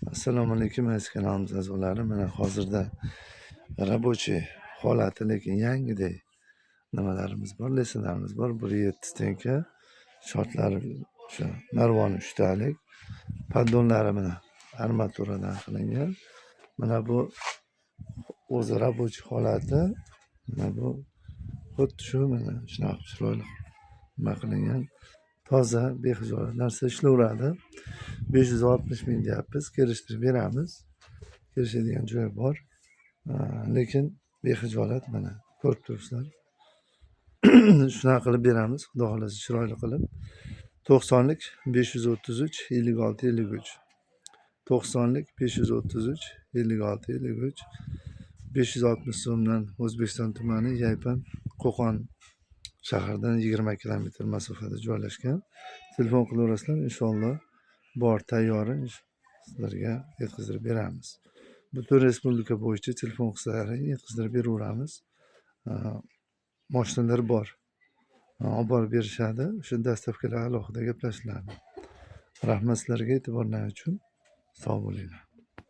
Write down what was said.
Assalomu alaykum aziz kanalimiz a'zolari. Mana hozirda рабочий holati, lekin yangidek nimalarimiz bor, lesalarimiz bor. 1.7 tenka shortlari o'sha narvon 3 talik, paddonlari mana armaturadan qilingan. Mana bu o'zi рабочий holati. Mana bu xuddi shu mana shunaqa chiroyli nima qilingan. Toza, bexijolat narsa ishlayveradi. 560 ming deyapmiz, kelishtirib beramiz. Kelishadigan joyi bor. Lekin bexijolat mana ko'rib turibsizlar. Shunaqa qilib beramiz, xudo xolasa chiroyli qilib. 90lik 533 56 53. 90lik 533 56 53. 560 so'mdan O'zbekiston tumani Yaypan Qo'qon shahardan 20 kilometr masofada joylashgan. Telefon qilaverasizlar, inshaalloh bor tayyori sizlarga yetkazib beramiz. Butun respublika bo'yicha telefon qilsalaring yetkazib beraveramiz. Mashinalar bor. Olib borib berishadi. O'sha dastavkalar alohida gaplashiladi. Rahmat sizlarga e'tiborlaringiz uchun. Sog' bo'linglar.